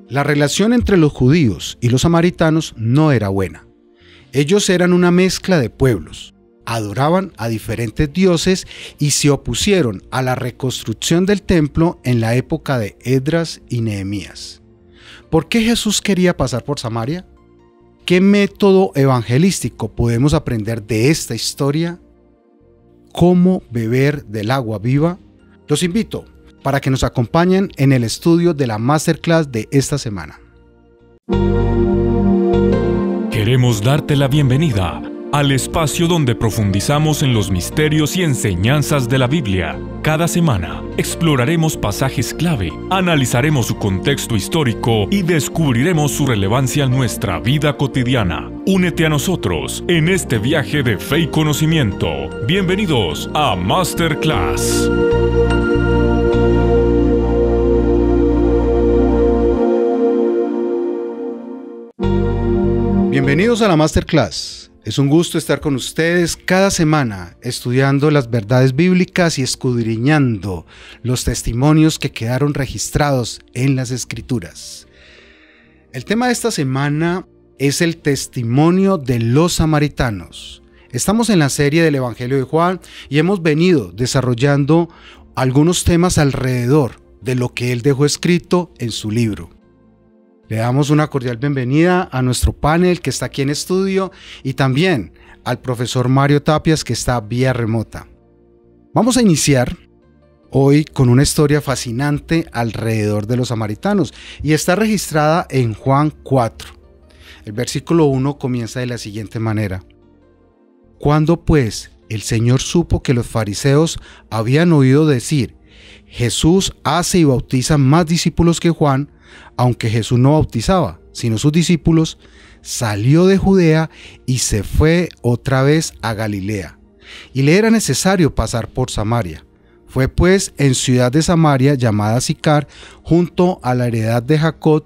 La relación entre los judíos y los samaritanos no era buena. Ellos eran una mezcla de pueblos, adoraban a diferentes dioses y se opusieron a la reconstrucción del templo en la época de Esdras y Nehemías. ¿Por qué Jesús quería pasar por Samaria? ¿Qué método evangelístico podemos aprender de esta historia? ¿Cómo beber del agua viva? Los invito para que nos acompañen en el estudio de la Masterclass de esta semana. Queremos darte la bienvenida al espacio donde profundizamos en los misterios y enseñanzas de la Biblia. Cada semana exploraremos pasajes clave, analizaremos su contexto histórico y descubriremos su relevancia en nuestra vida cotidiana. Únete a nosotros en este viaje de fe y conocimiento. Bienvenidos a Masterclass. Bienvenidos a la Masterclass. Es un gusto estar con ustedes cada semana estudiando las verdades bíblicas y escudriñando los testimonios que quedaron registrados en las Escrituras. El tema de esta semana es el testimonio de los samaritanos. Estamos en la serie del Evangelio de Juan y hemos venido desarrollando algunos temas alrededor de lo que él dejó escrito en su libro. Le damos una cordial bienvenida a nuestro panel que está aquí en estudio y también al profesor Mario Tapias que está vía remota. Vamos a iniciar hoy con una historia fascinante alrededor de los samaritanos y está registrada en Juan 4. El versículo 1 comienza de la siguiente manera. Cuando pues el Señor supo que los fariseos habían oído decir, Jesús hace y bautiza más discípulos que Juan, aunque Jesús no bautizaba, sino sus discípulos, salió de Judea y se fue otra vez a Galilea. Y le era necesario pasar por Samaria. Fue pues en ciudad de Samaria llamada Sicar, junto a la heredad de Jacob,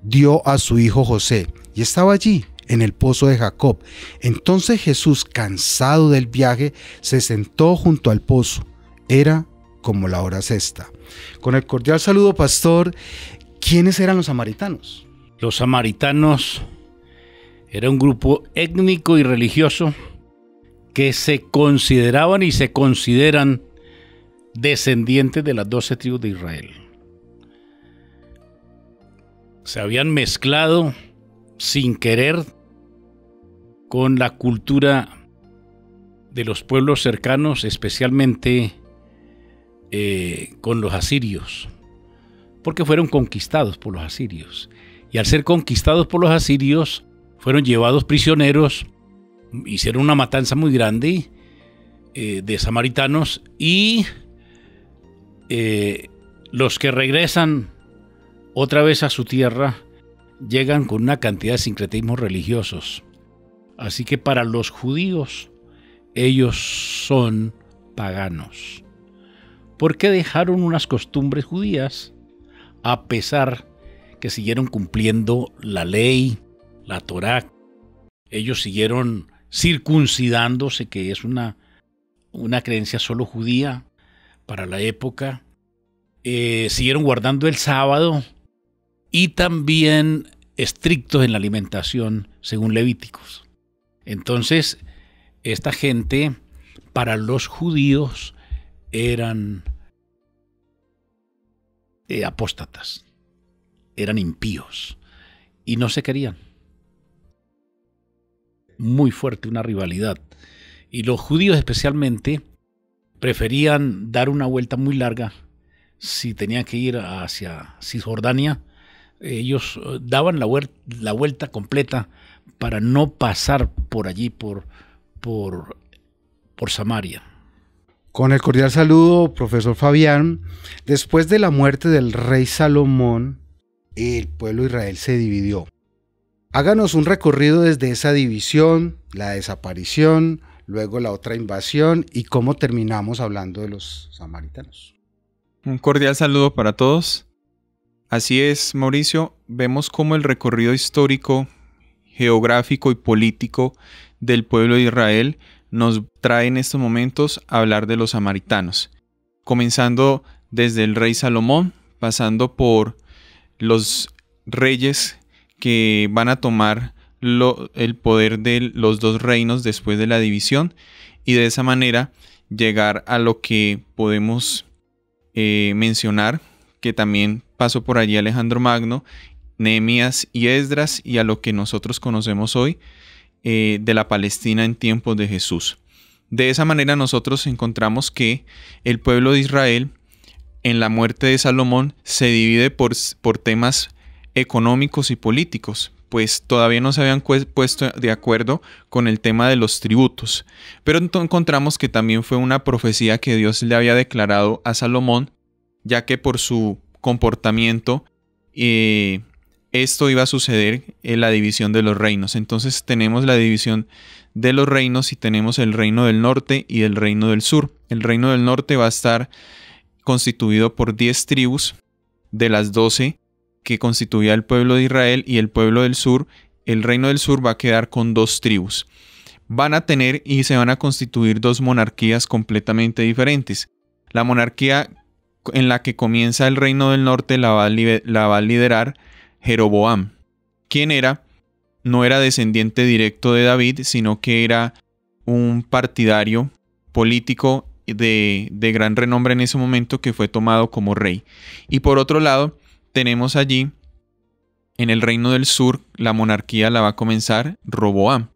dio a su hijo José, y estaba allí, en el pozo de Jacob. Entonces Jesús, cansado del viaje, se sentó junto al pozo. Era como la hora sexta. Con el cordial saludo, pastor. ¿Quiénes eran los samaritanos? Los samaritanos era un grupo étnico y religioso que se consideraban y se consideran descendientes de las 12 tribus de Israel. Se habían mezclado sin querer con la cultura de los pueblos cercanos, especialmente con los asirios, porque fueron conquistados por los asirios. Y al ser conquistados por los asirios, fueron llevados prisioneros, hicieron una matanza muy grande de samaritanos y los que regresan otra vez a su tierra llegan con una cantidad de sincretismos religiosos. Así que para los judíos, ellos son paganos, porque dejaron unas costumbres judías a pesar que siguieron cumpliendo la ley, la Torá. Ellos siguieron circuncidándose, que es una creencia solo judía para la época. Siguieron guardando el sábado y también estrictos en la alimentación según Levíticos. Entonces, esta gente, para los judíos, eran apóstatas, eran impíos y no se querían. Muy fuerte una rivalidad. Y los judíos especialmente preferían dar una vuelta muy larga. Si tenían que ir hacia Cisjordania, ellos daban la vuelta completa para no pasar por allí, por Samaria. Con el cordial saludo, profesor Fabián. Después de la muerte del rey Salomón, el pueblo de Israel se dividió. Háganos un recorrido desde esa división, la desaparición, luego la otra invasión y cómo terminamos hablando de los samaritanos. Un cordial saludo para todos. Así es, Mauricio, vemos cómo el recorrido histórico, geográfico y político del pueblo de Israel nos trae en estos momentos a hablar de los samaritanos, comenzando desde el rey Salomón, pasando por los reyes que van a tomar el poder de los dos reinos después de la división, y de esa manera llegar a lo que podemos mencionar, que también pasó por allí Alejandro Magno, Nehemías y Esdras, y a lo que nosotros conocemos hoy de la Palestina en tiempos de Jesús. De esa manera nosotros encontramos que el pueblo de Israel en la muerte de Salomón se divide por temas económicos y políticos, pues todavía no se habían puesto de acuerdo con el tema de los tributos. Pero encontramos que también fue una profecía que Dios le había declarado a Salomón, ya que por su comportamiento esto iba a suceder en la división de los reinos. Entonces tenemos la división de los reinos y tenemos el reino del norte y el reino del sur. El reino del norte va a estar constituido por 10 tribus de las 12 que constituía el pueblo de Israel, y el pueblo del sur, el reino del sur, va a quedar con 2 tribus. Van a tener y se van a constituir 2 monarquías completamente diferentes. La monarquía en la que comienza el reino del norte la va a liderar Jeroboam, quien no era descendiente directo de David, sino que era un partidario político de gran renombre en ese momento, que fue tomado como rey. Y por otro lado, tenemos allí, en el reino del sur, la monarquía la va a comenzar Roboam.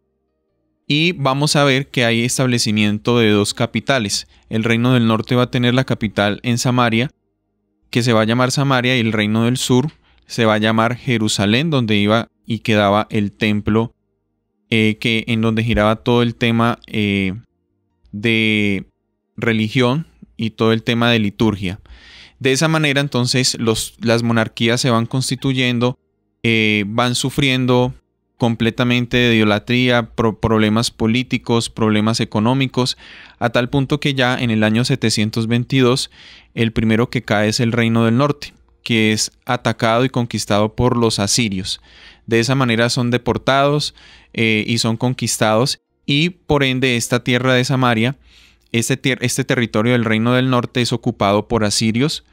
Y vamos a ver que hay establecimiento de 2 capitales. El reino del norte va a tener la capital en Samaria, que se va a llamar Samaria, y el reino del sur se va a llamar Jerusalén, donde iba y quedaba el templo, en donde giraba todo el tema de religión y todo el tema de liturgia. De esa manera, entonces, las monarquías se van constituyendo, van sufriendo completamente de idolatría, problemas políticos, problemas económicos, a tal punto que ya en el año 722, el primero que cae es el reino del norte, que es atacado y conquistado por los asirios. De esa manera son deportados y son conquistados, y por ende esta tierra de Samaria, este territorio del reino del norte, es ocupado por asirios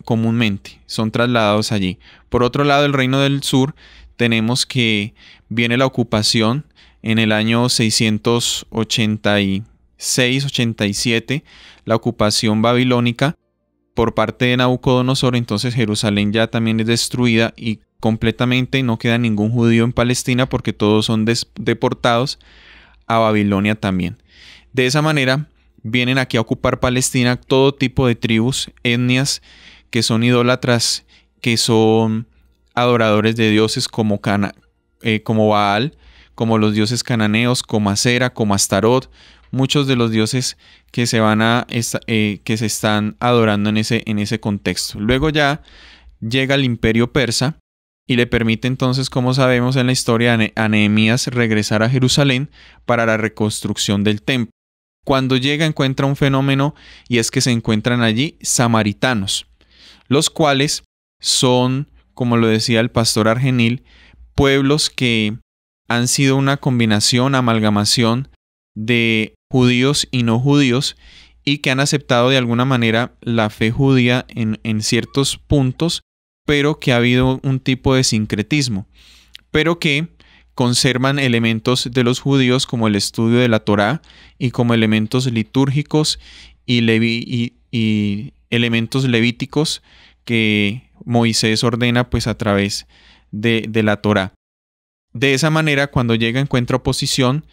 comúnmente, son trasladados allí. Por otro lado, el reino del sur, tenemos que viene la ocupación en el año 686-87, la ocupación babilónica por parte de Nabucodonosor. Entonces Jerusalén ya también es destruida y completamente no queda ningún judío en Palestina, porque todos son deportados a Babilonia también. De esa manera vienen aquí a ocupar Palestina todo tipo de tribus, etnias que son idólatras, que son adoradores de dioses como Baal, como los dioses cananeos, como Asera, como Astarot, muchos de los dioses que se están adorando en ese contexto. Luego ya llega el imperio persa y le permite entonces, como sabemos en la historia, a Nehemías regresar a Jerusalén para la reconstrucción del templo. Cuando llega, encuentra un fenómeno, y es que se encuentran allí samaritanos, los cuales son, como lo decía el pastor Argenil, pueblos que han sido una combinación, amalgamación de judíos y no judíos, y que han aceptado de alguna manera la fe judía en ciertos puntos, pero que ha habido un tipo de sincretismo, pero que conservan elementos de los judíos, como el estudio de la Torá, y como elementos litúrgicos y elementos levíticos que Moisés ordena pues a través de la Torá. De esa manera, cuando llega, encuentra oposición.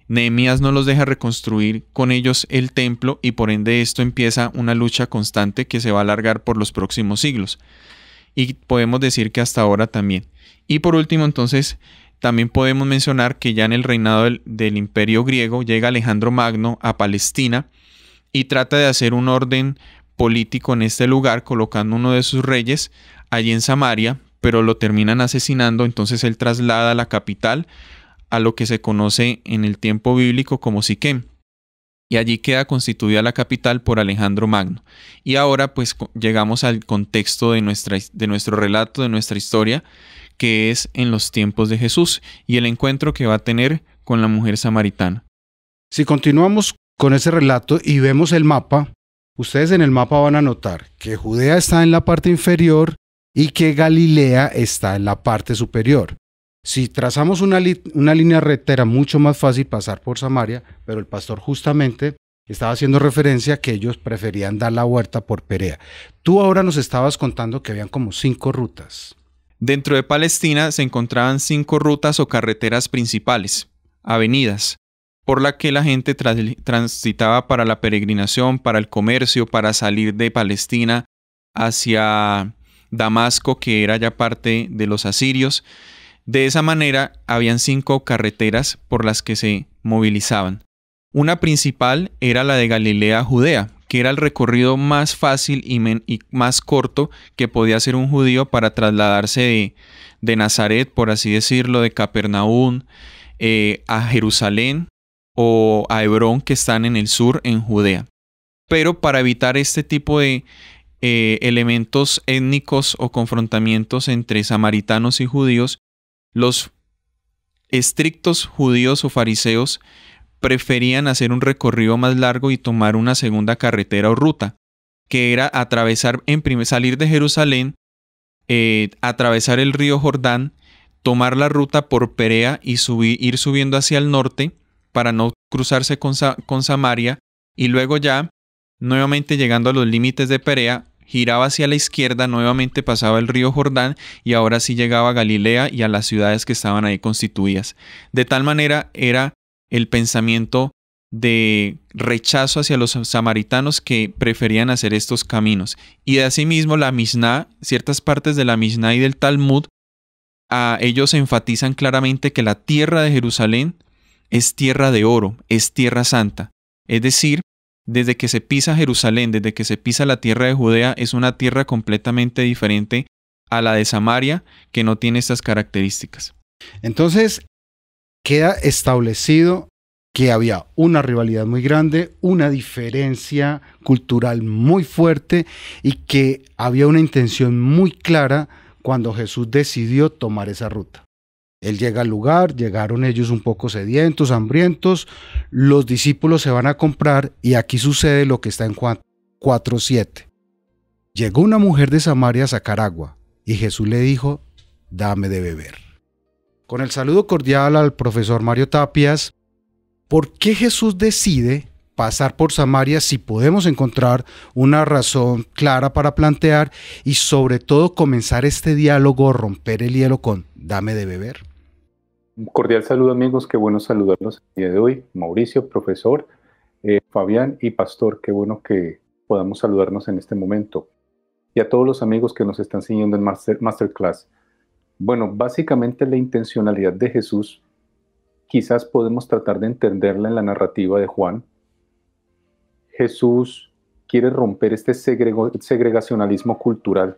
Nehemías no los deja reconstruir con ellos el templo, y por ende esto empieza una lucha constante que se va a alargar por los próximos siglos. Y podemos decir que hasta ahora también. Y por último, entonces, también podemos mencionar que ya en el reinado del Imperio griego llega Alejandro Magno a Palestina y trata de hacer un orden político en este lugar, colocando uno de sus reyes allí en Samaria, pero lo terminan asesinando. Entonces él traslada la capital a lo que se conoce en el tiempo bíblico como Siquem, y allí queda constituida la capital por Alejandro Magno. Y ahora pues llegamos al contexto de nuestro relato, de nuestra historia, que es en los tiempos de Jesús y el encuentro que va a tener con la mujer samaritana. Si continuamos con ese relato y vemos el mapa, ustedes en el mapa van a notar que Judea está en la parte inferior y que Galilea está en la parte superior. Si trazamos una línea recta era mucho más fácil pasar por Samaria, pero el pastor justamente estaba haciendo referencia a que ellos preferían dar la vuelta por Perea. Tú ahora nos estabas contando que habían como 5 rutas. Dentro de Palestina se encontraban 5 rutas o carreteras principales, avenidas, por la que la gente transitaba para la peregrinación, para el comercio, para salir de Palestina hacia Damasco, que era ya parte de los asirios. De esa manera, habían 5 carreteras por las que se movilizaban. Una principal era la de Galilea a Judea, que era el recorrido más fácil y más corto que podía hacer un judío para trasladarse de Nazaret, por así decirlo, de Capernaum, a Jerusalén o a Hebrón, que están en el sur, en Judea. Pero para evitar este tipo de elementos étnicos o confrontamientos entre samaritanos y judíos, los estrictos judíos o fariseos preferían hacer un recorrido más largo y tomar una segunda carretera o ruta, que era atravesar, salir de Jerusalén, atravesar el río Jordán, tomar la ruta por Perea y ir subiendo hacia el norte para no cruzarse con Samaria, y luego ya, nuevamente llegando a los límites de Perea, giraba hacia la izquierda, nuevamente pasaba el río Jordán y ahora sí llegaba a Galilea y a las ciudades que estaban ahí constituidas. De tal manera era el pensamiento de rechazo hacia los samaritanos que preferían hacer estos caminos. Y de asimismo la Misná, ciertas partes de la Misná y del Talmud, ellos enfatizan claramente que la tierra de Jerusalén es tierra de oro, es tierra santa. Es decir, desde que se pisa Jerusalén, desde que se pisa la tierra de Judea, es una tierra completamente diferente a la de Samaria, que no tiene estas características. Entonces, queda establecido que había una rivalidad muy grande, una diferencia cultural muy fuerte y que había una intención muy clara cuando Jesús decidió tomar esa ruta. Él llega al lugar, llegaron ellos un poco sedientos, hambrientos, los discípulos se van a comprar y aquí sucede lo que está en Juan 4:7. Llegó una mujer de Samaria a sacar agua y Jesús le dijo, dame de beber. Con el saludo cordial al profesor Mario Tapias, ¿por qué Jesús decide pasar por Samaria si podemos encontrar una razón clara para plantear y sobre todo comenzar este diálogo, romper el hielo con dame de beber? Un cordial saludo, amigos, qué bueno saludarlos el día de hoy. Mauricio, profesor, Fabián y pastor, qué bueno que podamos saludarnos en este momento. Y a todos los amigos que nos están siguiendo en Masterclass. Bueno, básicamente la intencionalidad de Jesús, quizás podemos tratar de entenderla en la narrativa de Juan. Jesús quiere romper este segregacionalismo cultural,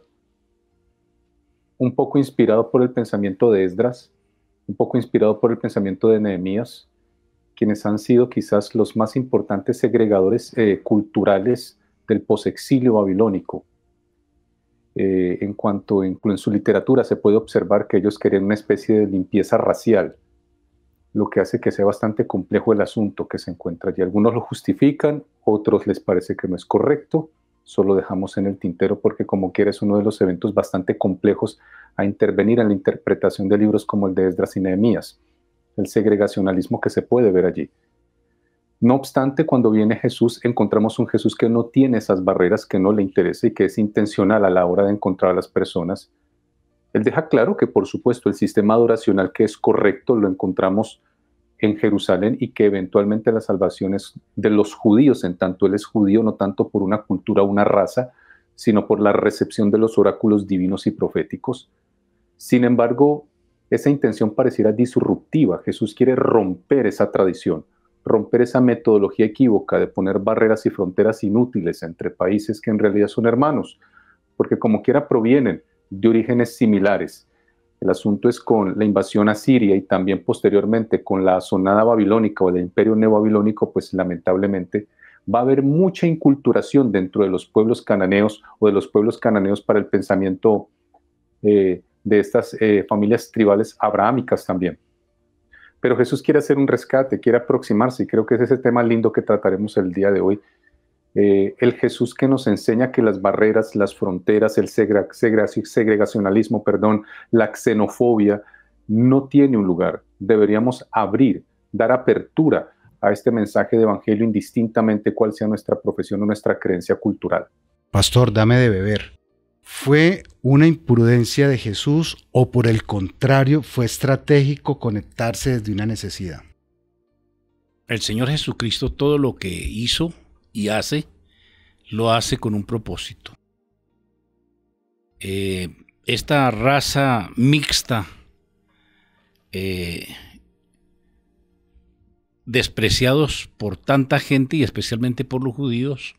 un poco inspirado por el pensamiento de Esdras, un poco inspirado por el pensamiento de Nehemías, quienes han sido quizás los más importantes segregadores culturales del posexilio babilónico. En cuanto en su literatura se puede observar que ellos querían una especie de limpieza racial, lo que hace que sea bastante complejo el asunto que se encuentra allí. Algunos lo justifican, otros les parece que no es correcto, solo dejamos en el tintero porque como quiera es uno de los eventos bastante complejos a intervenir en la interpretación de libros como el de Esdras y Nehemías, el segregacionalismo que se puede ver allí. No obstante, cuando viene Jesús, encontramos un Jesús que no tiene esas barreras, que no le interesa y que es intencional a la hora de encontrar a las personas. Él deja claro que, por supuesto, el sistema adoracional que es correcto lo encontramos en Jerusalén y que eventualmente la salvación es de los judíos, en tanto él es judío, no tanto por una cultura o una raza, sino por la recepción de los oráculos divinos y proféticos. Sin embargo, esa intención pareciera disruptiva. Jesús quiere romper esa tradición, romper esa metodología equívoca de poner barreras y fronteras inútiles entre países que en realidad son hermanos, porque como quiera provienen de orígenes similares. El asunto es con la invasión asiria y también posteriormente con la asonada babilónica o el imperio neobabilónico, pues lamentablemente va a haber mucha inculturación dentro de los pueblos cananeos o de los pueblos cananeos para el pensamiento de estas familias tribales abrahámicas también. Pero Jesús quiere hacer un rescate, quiere aproximarse y creo que es ese tema lindo que trataremos el día de hoy. el Jesús que nos enseña que las barreras, las fronteras, el segregacionalismo, la xenofobia, no tiene un lugar. Deberíamos dar apertura a este mensaje de evangelio indistintamente cuál sea nuestra profesión o nuestra creencia cultural. Pastor, dame de beber. ¿Fue una imprudencia de Jesús o por el contrario fue estratégico conectarse desde una necesidad? El Señor Jesucristo todo lo que hizo y hace, lo hace con un propósito. Esta raza mixta, despreciados por tanta gente y especialmente por los judíos,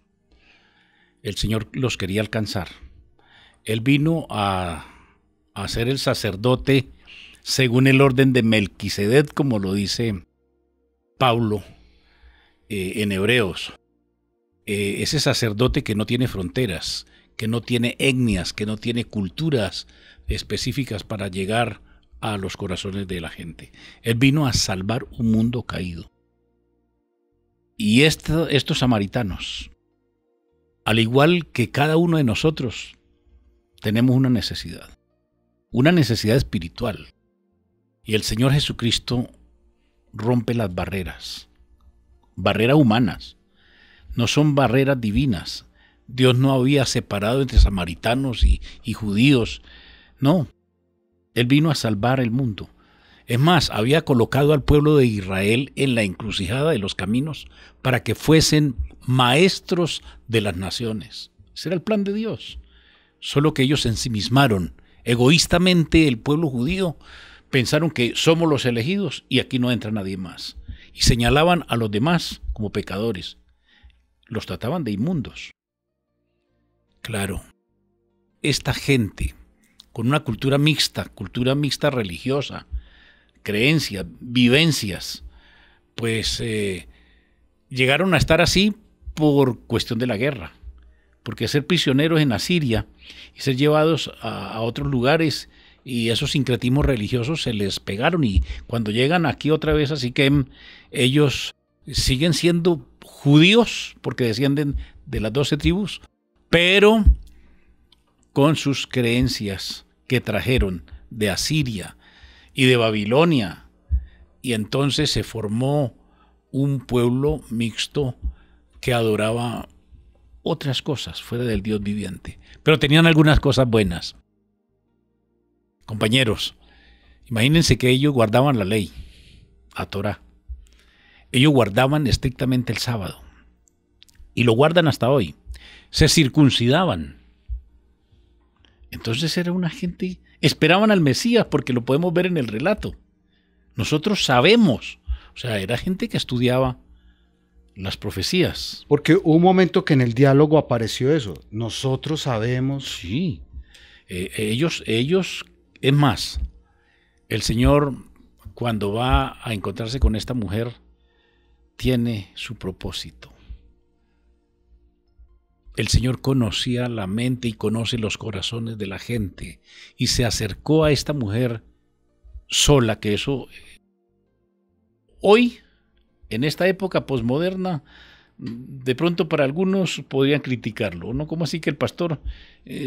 el Señor los quería alcanzar. Él vino a ser el sacerdote según el orden de Melquisedec, como lo dice Pablo en Hebreos. Ese sacerdote que no tiene fronteras, que no tiene etnias, que no tiene culturas específicas para llegar a los corazones de la gente. Él vino a salvar un mundo caído. Y estos samaritanos, al igual que cada uno de nosotros, tenemos una necesidad espiritual. Y el Señor Jesucristo rompe las barreras humanas, no son barreras divinas. Dios no había separado entre samaritanos y judíos, no. Él vino a salvar el mundo. Es más, había colocado al pueblo de Israel en la encrucijada de los caminos para que fuesen maestros de las naciones. Ese era el plan de Dios. Solo que ellos se ensimismaron. Egoístamente el pueblo judío pensaron que somos los elegidos y aquí no entra nadie más. Y señalaban a los demás como pecadores. Los trataban de inmundos. Claro, esta gente con una cultura mixta religiosa, creencias, vivencias, pues llegaron a estar así por cuestión de la guerra. Porque ser prisioneros en Asiria y ser llevados a otros lugares y esos sincretismos religiosos se les pegaron, y cuando llegan aquí otra vez, así que ellos siguen siendo judíos porque descienden de las 12 tribus, pero con sus creencias que trajeron de Asiria y de Babilonia, y entonces se formó un pueblo mixto que adoraba otras cosas fuera del Dios viviente, pero tenían algunas cosas buenas. Compañeros, imagínense que ellos guardaban la ley, la Torá. Ellos guardaban estrictamente el sábado y lo guardan hasta hoy. Se circuncidaban. Entonces era una gente, esperaban al Mesías porque lo podemos ver en el relato. Nosotros sabemos, o sea, era gente que estudiaba las profecías. Porque hubo un momento que en el diálogo apareció eso. Nosotros sabemos. Sí. Ellos, es más, el Señor cuando va a encontrarse con esta mujer tiene su propósito. El Señor conocía la mente y conoce los corazones de la gente y se acercó a esta mujer sola, que eso hoy, en esta época posmoderna, de pronto para algunos podrían criticarlo, ¿no? ¿Cómo así que el pastor?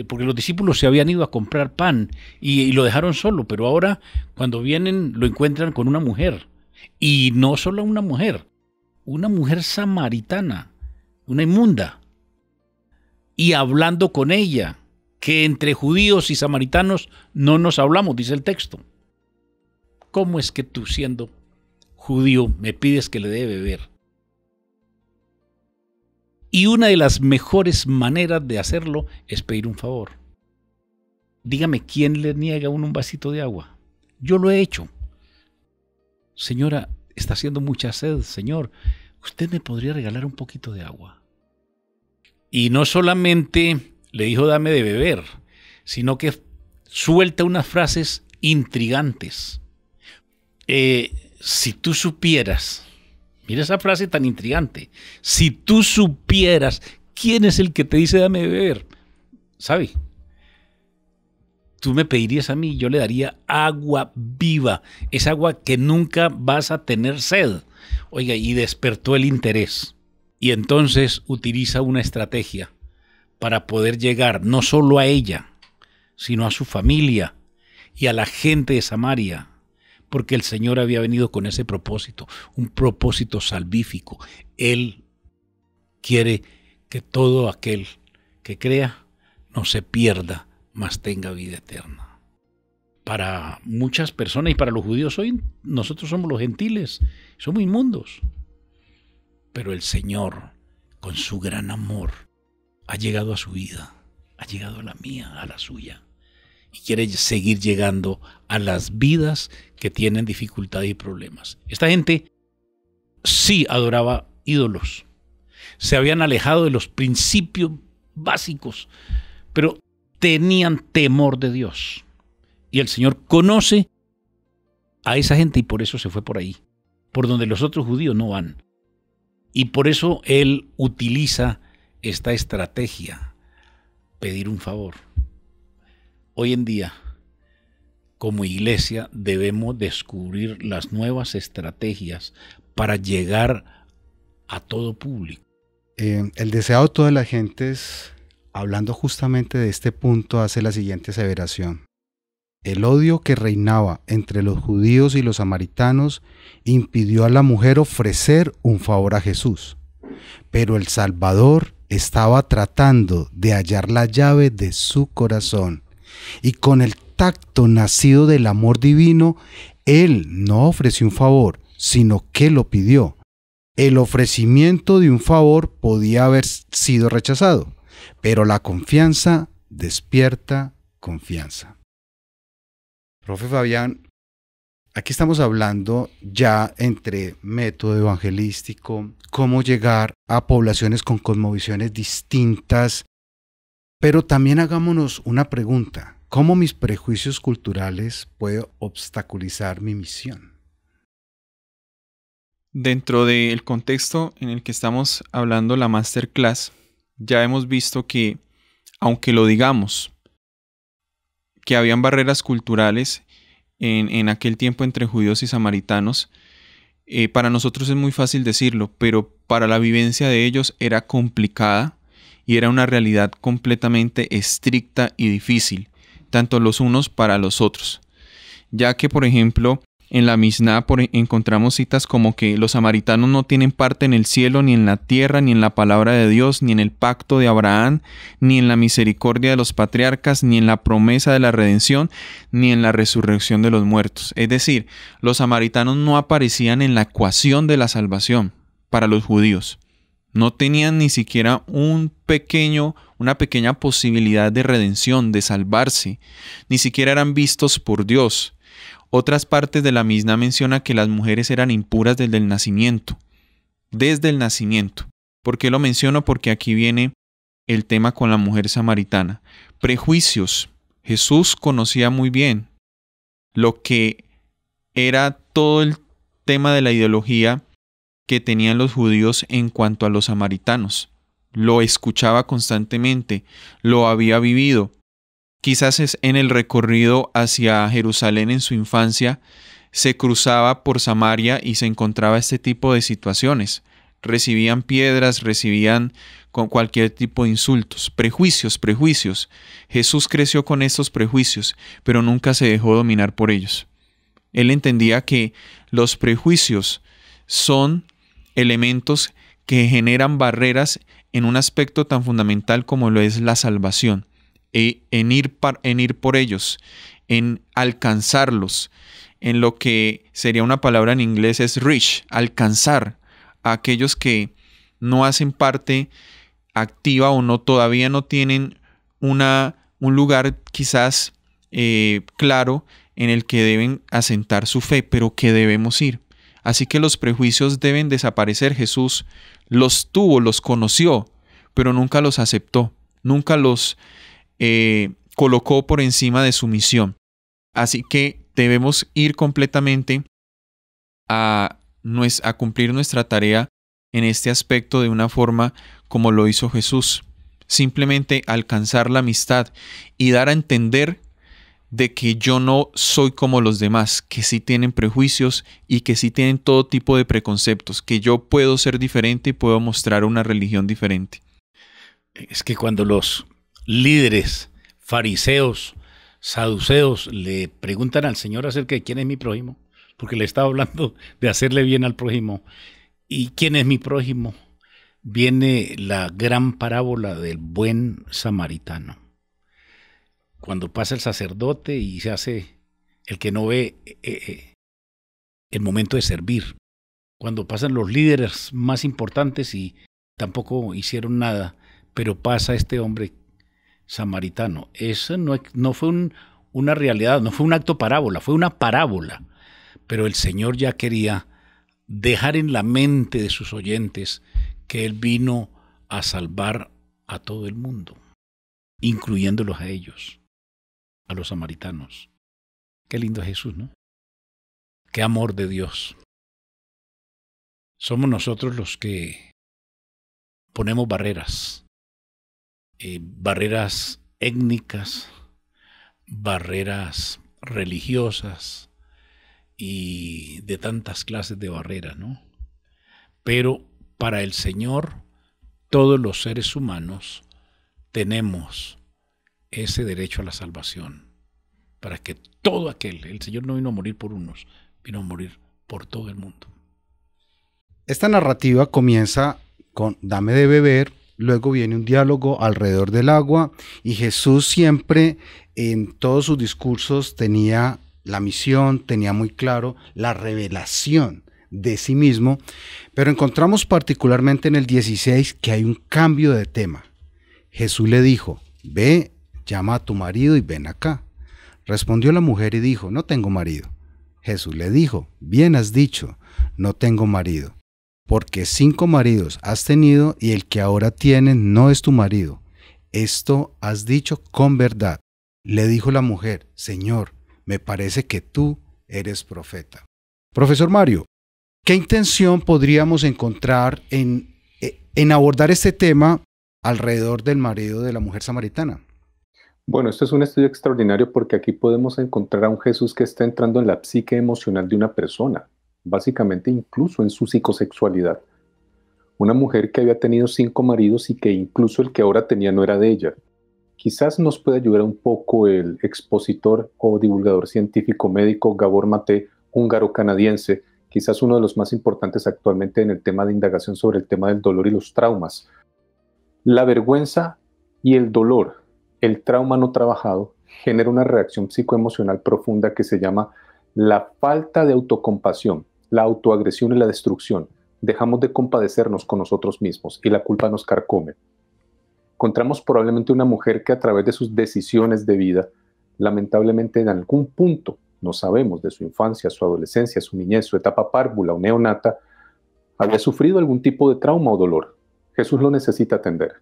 Porque los discípulos se habían ido a comprar pan y lo dejaron solo, pero ahora cuando vienen lo encuentran con una mujer. Y no solo una mujer samaritana, una inmunda. Y hablando con ella, que entre judíos y samaritanos no nos hablamos, dice el texto. ¿Cómo es que tú, siendo judío, me pides que le dé beber? Y una de las mejores maneras de hacerlo es pedir un favor. Dígame, ¿quién le niega a uno un vasito de agua? Yo lo he hecho. Señora, está haciendo mucha sed, señor. ¿Usted me podría regalar un poquito de agua? Y no solamente le dijo dame de beber, sino que suelta unas frases intrigantes. Si tú supieras, mira esa frase tan intrigante, si tú supieras quién es el que te dice dame de beber, ¿sabe? Tú me pedirías a mí, yo le daría agua viva, esa agua que nunca vas a tener sed. Oiga, y despertó el interés. Y entonces utiliza una estrategia para poder llegar no solo a ella, sino a su familia y a la gente de Samaria, porque el Señor había venido con ese propósito, un propósito salvífico. Él quiere que todo aquel que crea no se pierda, mas tenga vida eterna. Para muchas personas y para los judíos hoy, nosotros somos los gentiles, somos inmundos. Pero el Señor, con su gran amor, ha llegado a su vida, ha llegado a la mía, a la suya, y quiere seguir llegando a las vidas que tienen dificultades y problemas. Esta gente sí adoraba ídolos, se habían alejado de los principios básicos, pero tenían temor de Dios. Y el Señor conoce a esa gente y por eso se fue por ahí, por donde los otros judíos no van. Y por eso Él utiliza esta estrategia, pedir un favor. Hoy en día, como iglesia, debemos descubrir las nuevas estrategias para llegar a todo público. El deseo de todas las gentes, hablando justamente de este punto, hace la siguiente aseveración. El odio que reinaba entre los judíos y los samaritanos impidió a la mujer ofrecer un favor a Jesús, pero el Salvador estaba tratando de hallar la llave de su corazón, y con el tacto nacido del amor divino, Él no ofreció un favor, sino que lo pidió. El ofrecimiento de un favor podía haber sido rechazado, pero la confianza despierta confianza. Profe Fabián, aquí estamos hablando ya entre método evangelístico, cómo llegar a poblaciones con cosmovisiones distintas, pero también hagámonos una pregunta: ¿cómo mis prejuicios culturales pueden obstaculizar mi misión? Dentro del contexto en el que estamos hablando la masterclass, ya hemos visto que, aunque lo digamos, que habían barreras culturales en aquel tiempo entre judíos y samaritanos, para nosotros es muy fácil decirlo, pero para la vivencia de ellos era complicada y era una realidad completamente estricta y difícil, tanto los unos para los otros, ya que, por ejemplo, en la Misná encontramos citas como que los samaritanos no tienen parte en el cielo, ni en la tierra, ni en la palabra de Dios, ni en el pacto de Abraham, ni en la misericordia de los patriarcas, ni en la promesa de la redención, ni en la resurrección de los muertos. Es decir, los samaritanos no aparecían en la ecuación de la salvación para los judíos. No tenían ni siquiera una pequeña posibilidad de redención, de salvarse. Ni siquiera eran vistos por Dios. Otras partes de la Misná menciona que las mujeres eran impuras desde el nacimiento. Desde el nacimiento. ¿Por qué lo menciono? Porque aquí viene el tema con la mujer samaritana. Prejuicios. Jesús conocía muy bien lo que era todo el tema de la ideología que tenían los judíos en cuanto a los samaritanos. Lo escuchaba constantemente, lo había vivido. Quizás en el recorrido hacia Jerusalén en su infancia, se cruzaba por Samaria y se encontraba este tipo de situaciones. Recibían piedras, recibían con cualquier tipo de insultos. Prejuicios. Jesús creció con estos prejuicios, pero nunca se dejó dominar por ellos. Él entendía que los prejuicios son elementos que generan barreras en un aspecto tan fundamental como lo es la salvación. En ir por ellos, en alcanzarlos, en lo que sería una palabra en inglés es reach, alcanzar a aquellos que no hacen parte activa o todavía no tienen un lugar quizás claro en el que deben asentar su fe, pero que debemos ir. Así que los prejuicios deben desaparecer. Jesús los tuvo, los conoció, pero nunca los aceptó, nunca los colocó por encima de su misión. Así que debemos ir completamente a cumplir nuestra tarea en este aspecto de una forma como lo hizo Jesús. Simplemente alcanzar la amistad y dar a entender de que yo no soy como los demás, que sí tienen prejuicios y que sí tienen todo tipo de preconceptos, que yo puedo ser diferente y puedo mostrar una religión diferente. Es que cuando los líderes, fariseos, saduceos le preguntan al Señor acerca de quién es mi prójimo, porque le estaba hablando de hacerle bien al prójimo, ¿y quién es mi prójimo? Viene la gran parábola del buen samaritano. Cuando pasa el sacerdote y se hace el que no ve el momento de servir. Cuando pasan los líderes más importantes y tampoco hicieron nada, pero pasa este hombre samaritano. Eso no fue una realidad, no fue un acto parábola, fue una parábola. Pero el Señor ya quería dejar en la mente de sus oyentes que Él vino a salvar a todo el mundo, incluyéndolos a ellos, a los samaritanos. Qué lindo es Jesús, ¿no? Qué amor de Dios. Somos nosotros los que ponemos barreras, barreras étnicas, barreras religiosas y de tantas clases de barreras, ¿no? Pero para el Señor, todos los seres humanos tenemos ese derecho a la salvación, para que todo el Señor no vino a morir por unos, vino a morir por todo el mundo. Esta narrativa comienza con dame de beber, luego viene un diálogo alrededor del agua y Jesús siempre en todos sus discursos tenía la misión, tenía muy claro la revelación de sí mismo, pero encontramos particularmente en el 16 que hay un cambio de tema. Jesús le dijo, ve, llama a tu marido y ven acá. Respondió la mujer y dijo, no tengo marido. Jesús le dijo, bien has dicho, no tengo marido, porque 5 maridos has tenido y el que ahora tienes no es tu marido. Esto has dicho con verdad. Le dijo la mujer, Señor, me parece que tú eres profeta. Profesor Mario, ¿qué intención podríamos encontrar en abordar este tema alrededor del marido de la mujer samaritana? Bueno, esto es un estudio extraordinario porque aquí podemos encontrar a un Jesús que está entrando en la psique emocional de una persona, básicamente incluso en su psicosexualidad. Una mujer que había tenido 5 maridos y que incluso el que ahora tenía no era de ella. Quizás nos puede ayudar un poco el expositor o divulgador científico médico Gabor Maté, húngaro-canadiense, quizás uno de los más importantes actualmente en el tema de indagación sobre el tema del dolor y los traumas. La vergüenza y el dolor, el trauma no trabajado, genera una reacción psicoemocional profunda que se llama la falta de autocompasión, la autoagresión y la destrucción. Dejamos de compadecernos con nosotros mismos y la culpa nos carcome. Encontramos probablemente una mujer que a través de sus decisiones de vida, lamentablemente en algún punto, no sabemos, de su infancia, su adolescencia, su niñez, su etapa párvula o neonata, había sufrido algún tipo de trauma o dolor. Jesús lo necesita atender.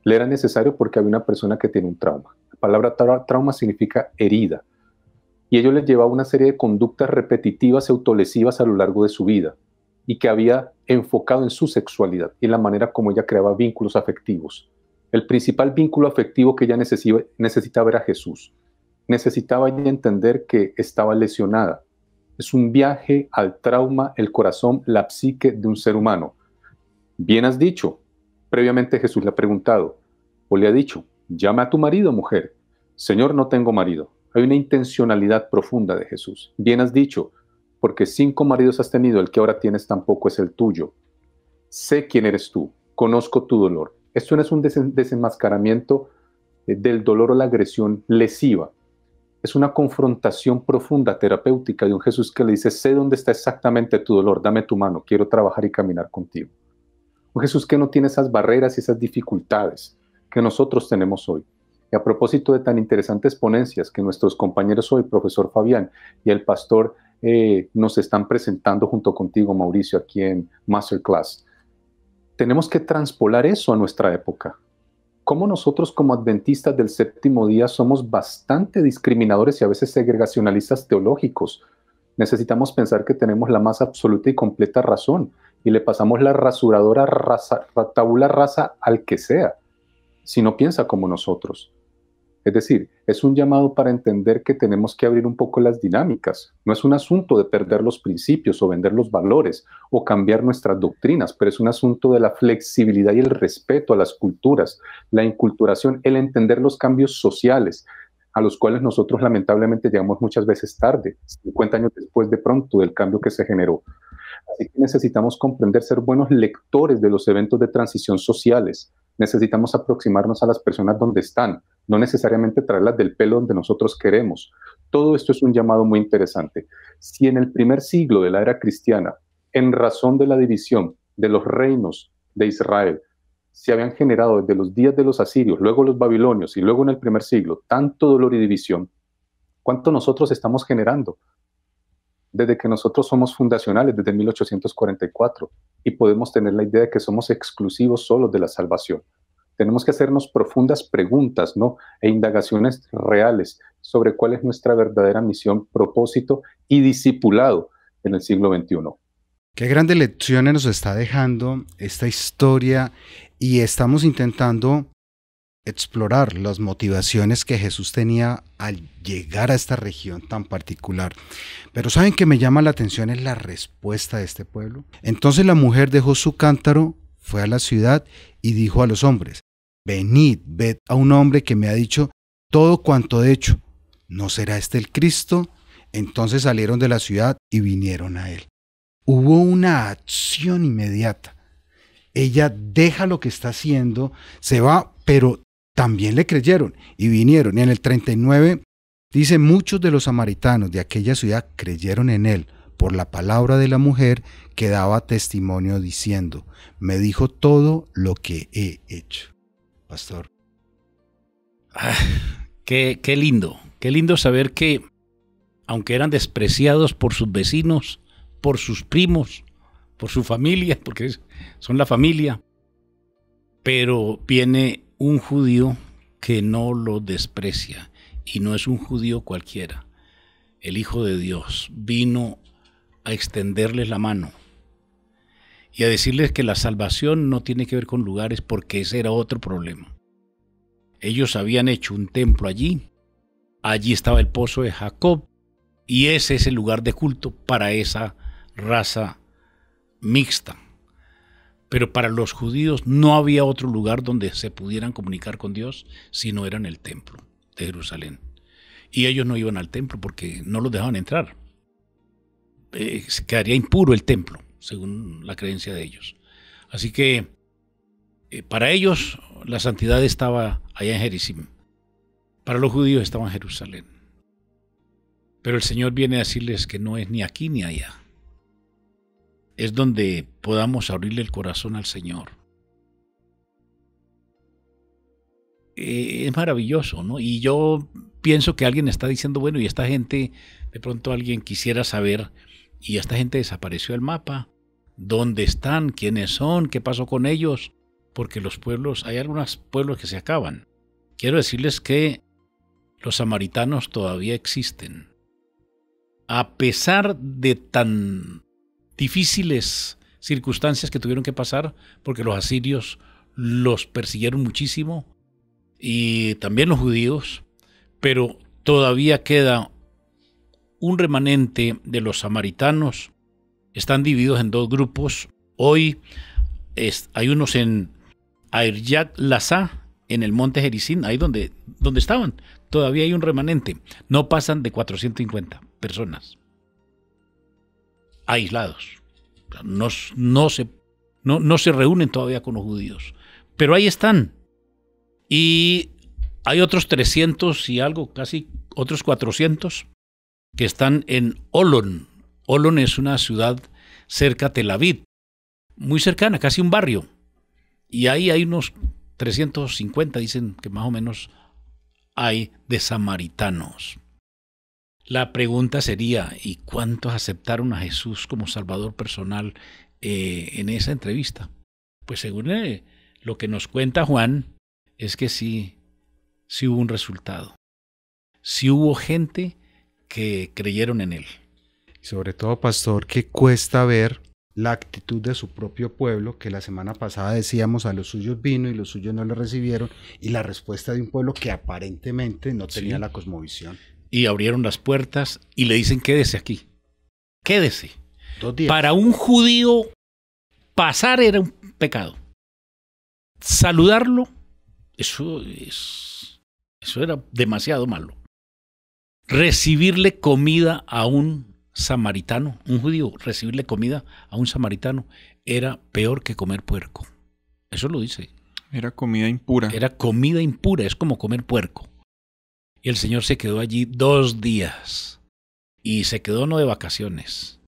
Le era necesario porque había una persona que tiene un trauma. La palabra trauma significa herida. Y ello le llevaba a una serie de conductas repetitivas y autolesivas a lo largo de su vida y que había enfocado en su sexualidad y en la manera como ella creaba vínculos afectivos. El principal vínculo afectivo que ella necesitaba era Jesús. Necesitaba ella entender que estaba lesionada. Es un viaje al trauma, el corazón, la psique de un ser humano. Bien has dicho. Previamente Jesús le ha preguntado o le ha dicho, llama a tu marido, mujer. Señor, no tengo marido. Hay una intencionalidad profunda de Jesús. Bien has dicho, porque 5 maridos has tenido, el que ahora tienes tampoco es el tuyo. Sé quién eres tú, conozco tu dolor. Esto no es un desenmascaramiento del dolor o la agresión lesiva. Es una confrontación profunda, terapéutica de un Jesús que le dice, sé dónde está exactamente tu dolor, dame tu mano, quiero trabajar y caminar contigo. Un Jesús que no tiene esas barreras y esas dificultades que nosotros tenemos hoy. Y a propósito de tan interesantes ponencias que nuestros compañeros hoy, profesor Fabián y el pastor, nos están presentando junto contigo, Mauricio, aquí en Masterclass, tenemos que transpolar eso a nuestra época. Cómo nosotros como adventistas del séptimo día somos bastante discriminadores y a veces segregacionalistas teológicos. Necesitamos pensar que tenemos la más absoluta y completa razón y le pasamos la rasuradora tabula rasa al que sea, si no piensa como nosotros. Es decir, es un llamado para entender que tenemos que abrir un poco las dinámicas. No es un asunto de perder los principios o vender los valores o cambiar nuestras doctrinas, pero es un asunto de la flexibilidad y el respeto a las culturas, la inculturación, el entender los cambios sociales, a los cuales nosotros lamentablemente llegamos muchas veces tarde, 50 años después de pronto del cambio que se generó. Así que necesitamos comprender, ser buenos lectores de los eventos de transición sociales. Necesitamos aproximarnos a las personas donde están, no necesariamente traerlas del pelo donde nosotros queremos. Todo esto es un llamado muy interesante. Si en el primer siglo de la era cristiana, en razón de la división de los reinos de Israel, se habían generado desde los días de los asirios, luego los babilonios y luego en el primer siglo, tanto dolor y división, ¿cuánto nosotros estamos generando? Desde que nosotros somos fundacionales, desde 1844, y podemos tener la idea de que somos exclusivos solos de la salvación. Tenemos que hacernos profundas preguntas, ¿no? E indagaciones reales sobre cuál es nuestra verdadera misión, propósito y discipulado en el siglo XXI. Qué grandes lecciones nos está dejando esta historia, y estamos intentando explorar las motivaciones que Jesús tenía al llegar a esta región tan particular. Pero ¿saben qué me llama la atención? Es la respuesta de este pueblo. Entonces la mujer dejó su cántaro, fue a la ciudad y dijo a los hombres: venid, ved a un hombre que me ha dicho todo cuanto he hecho. ¿No será este el Cristo? Entonces salieron de la ciudad y vinieron a él. Hubo una acción inmediata. Ella deja lo que está haciendo, se va, pero también le creyeron y vinieron. Y en el 39 dice: muchos de los samaritanos de aquella ciudad creyeron en él por la palabra de la mujer que daba testimonio diciendo: me dijo todo lo que he hecho. Pastor. Qué lindo saber que, aunque eran despreciados por sus vecinos, por sus primos, por su familia, porque son la familia, pero viene un judío que no lo desprecia, y no es un judío cualquiera. El Hijo de Dios vino a extenderles la mano y a decirles que la salvación no tiene que ver con lugares, porque ese era otro problema. Ellos habían hecho un templo allí estaba el pozo de Jacob, y ese es el lugar de culto para esa raza mixta. Pero para los judíos no había otro lugar donde se pudieran comunicar con Dios si no era en el templo de Jerusalén. Y ellos no iban al templo porque no los dejaban entrar. Se quedaría impuro el templo, según la creencia de ellos. Así que para ellos la santidad estaba allá en Gerizim. Para los judíos estaba en Jerusalén. Pero el Señor viene a decirles que no es ni aquí ni allá. Es donde podamos abrirle el corazón al Señor. Es maravilloso, ¿no? Y yo pienso que alguien está diciendo: bueno, y esta gente, de pronto alguien quisiera saber, y esta gente desapareció del mapa. ¿Dónde están? ¿Quiénes son? ¿Qué pasó con ellos? Porque los pueblos, hay algunos pueblos que se acaban. Quiero decirles que los samaritanos todavía existen. A pesar de tan difíciles circunstancias que tuvieron que pasar, porque los asirios los persiguieron muchísimo, y también los judíos, pero todavía queda un remanente de los samaritanos. Están divididos en dos grupos. Hoy hay unos en Airyat Lazá, en el monte Gerizim, ahí donde estaban. Todavía hay un remanente. No pasan de 450 personas. Aislados. No se reúnen todavía con los judíos. Pero ahí están. Y hay otros 300 y algo, casi otros 400, que están en Olón. Olón es una ciudad cerca a Tel Aviv, muy cercana, casi un barrio. Y ahí hay unos 350, dicen que más o menos hay, de samaritanos. La pregunta sería: ¿y cuántos aceptaron a Jesús como Salvador personal en esa entrevista? Pues según lo que nos cuenta Juan, es que sí hubo un resultado. Sí hubo gente que creyeron en él. Sobre todo, pastor, que cuesta ver la actitud de su propio pueblo, que la semana pasada decíamos a los suyos vino y los suyos no le recibieron, y la respuesta de un pueblo que aparentemente no tenía la cosmovisión. Y abrieron las puertas y le dicen: quédese aquí, quédese. 2 días. Para un judío, pasar era un pecado. Saludarlo, eso era demasiado malo. Recibirle comida a un samaritano, un judío, recibirle comida a un samaritano era peor que comer puerco. Eso lo dice. Era comida impura. Era comida impura, es como comer puerco. Y el Señor se quedó allí 2 días. Y se quedó no de vacaciones.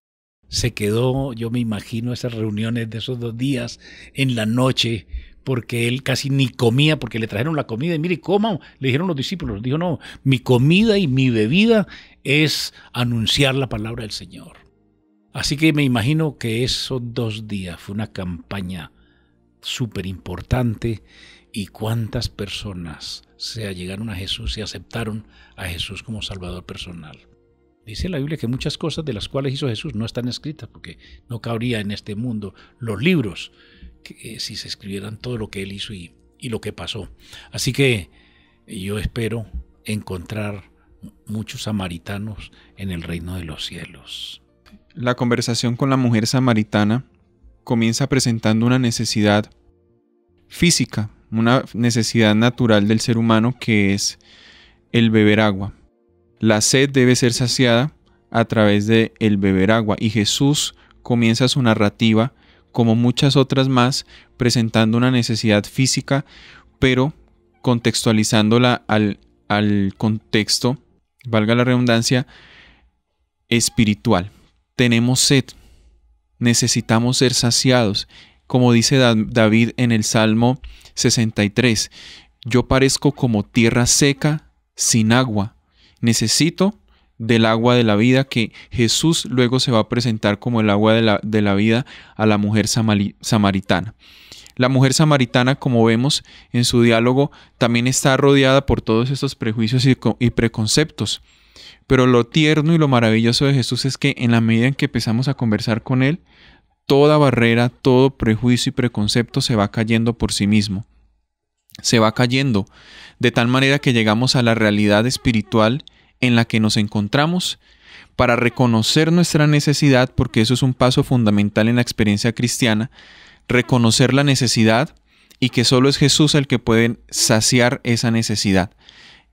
Se quedó, yo me imagino esas reuniones de esos 2 días en la noche, porque él casi ni comía, porque le trajeron la comida y mire, coma, le dijeron los discípulos. Dijo: no, mi comida y mi bebida es anunciar la palabra del Señor. Así que me imagino que esos 2 días fue una campaña súper importante. Y cuántas personas se allegaron a Jesús y aceptaron a Jesús como Salvador personal. Dice la Biblia que muchas cosas de las cuales hizo Jesús no están escritas, porque no cabría en este mundo los libros que, si se escribieran todo lo que él hizo y lo que pasó. Así que yo espero encontrar muchos samaritanos en el reino de los cielos. La conversación con la mujer samaritana comienza presentando una necesidad física, una necesidad natural del ser humano, que es el beber agua. La sed debe ser saciada a través de el beber agua, y Jesús comienza su narrativa, como muchas otras más, presentando una necesidad física, pero contextualizándola al contexto, valga la redundancia, espiritual. Tenemos sed, necesitamos ser saciados. Como dice David en el Salmo 63, yo parezco como tierra seca sin agua. Necesito del agua de la vida, que Jesús luego se va a presentar como el agua de la vida a la mujer samaritana. La mujer samaritana, como vemos en su diálogo, también está rodeada por todos estos prejuicios y preconceptos. Pero lo tierno y lo maravilloso de Jesús es que en la medida en que empezamos a conversar con Él, toda barrera, todo prejuicio y preconcepto se va cayendo por sí mismo. Se va cayendo de tal manera que llegamos a la realidad espiritual en la que nos encontramos, para reconocer nuestra necesidad, porque eso es un paso fundamental en la experiencia cristiana, reconocer la necesidad y que solo es Jesús el que puede saciar esa necesidad.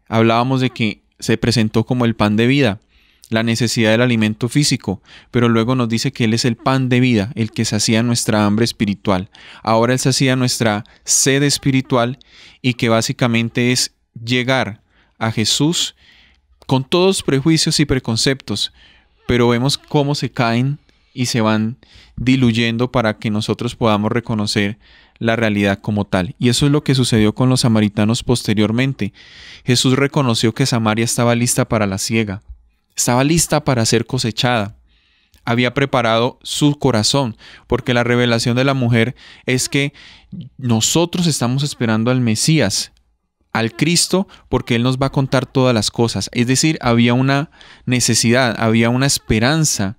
Hablábamos de que se presentó como el pan de vida, la necesidad del alimento físico, pero luego nos dice que Él es el pan de vida, el que sacía nuestra hambre espiritual. Ahora Él sacía nuestra sed espiritual, y que básicamente es llegar a Jesús con todos prejuicios y preconceptos, pero vemos cómo se caen y se van diluyendo para que nosotros podamos reconocer la realidad como tal. Y eso es lo que sucedió con los samaritanos posteriormente. Jesús reconoció que Samaria estaba lista para la siega. Estaba lista para ser cosechada. Había preparado su corazón, porque la revelación de la mujer es que nosotros estamos esperando al Mesías, al Cristo, porque Él nos va a contar todas las cosas. Es decir, había una necesidad, había una esperanza.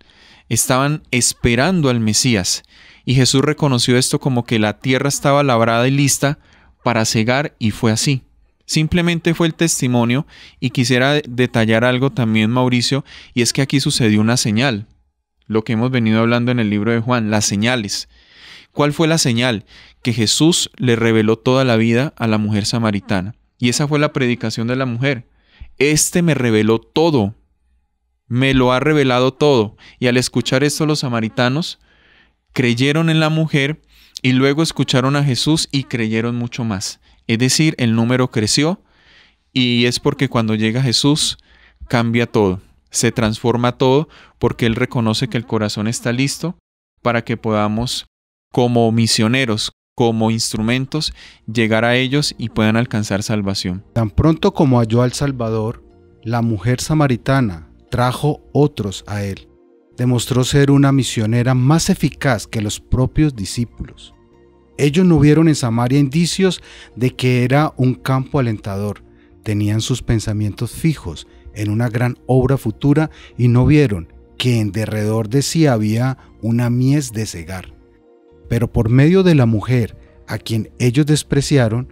Estaban esperando al Mesías. Y Jesús reconoció esto como que la tierra estaba labrada y lista para cegar, y fue así. Simplemente fue el testimonio, y quisiera detallar algo también, Mauricio, y es que aquí sucedió una señal, lo que hemos venido hablando en el libro de Juan, las señales. ¿Cuál fue la señal? Que Jesús le reveló toda la vida a la mujer samaritana, y esa fue la predicación de la mujer. Este me reveló todo, me lo ha revelado todo, y al escuchar esto los samaritanos creyeron en la mujer, y luego escucharon a Jesús y creyeron mucho más. Es decir, el número creció, y es porque cuando llega Jesús cambia todo, se transforma todo, porque Él reconoce que el corazón está listo para que podamos, como misioneros, como instrumentos, llegar a ellos y puedan alcanzar salvación. Tan pronto como halló al Salvador, la mujer samaritana trajo otros a Él. Demostró ser una misionera más eficaz que los propios discípulos. Ellos no vieron en Samaria indicios de que era un campo alentador. Tenían sus pensamientos fijos en una gran obra futura, y no vieron que en derredor de sí había una mies de cegar. Pero por medio de la mujer a quien ellos despreciaron,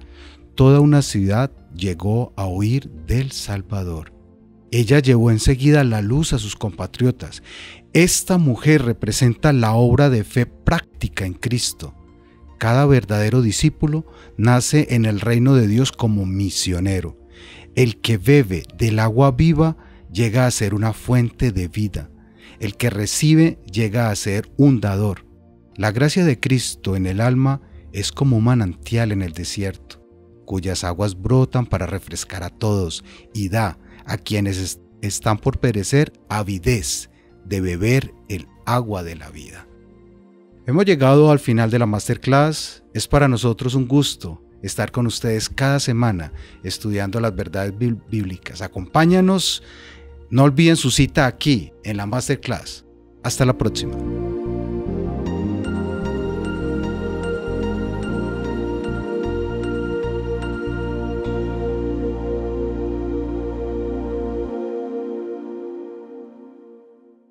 toda una ciudad llegó a oír del Salvador. Ella llevó enseguida la luz a sus compatriotas. Esta mujer representa la obra de fe práctica en Cristo. Cada verdadero discípulo nace en el reino de Dios como misionero. El que bebe del agua viva llega a ser una fuente de vida. El que recibe llega a ser un dador. La gracia de Cristo en el alma es como un manantial en el desierto, cuyas aguas brotan para refrescar a todos y da a quienes están por perecer avidez de beber el agua de la vida. Hemos llegado al final de la Masterclass. Es para nosotros un gusto estar con ustedes cada semana estudiando las verdades bíblicas. Acompáñanos, no olviden su cita aquí en la Masterclass. Hasta la próxima.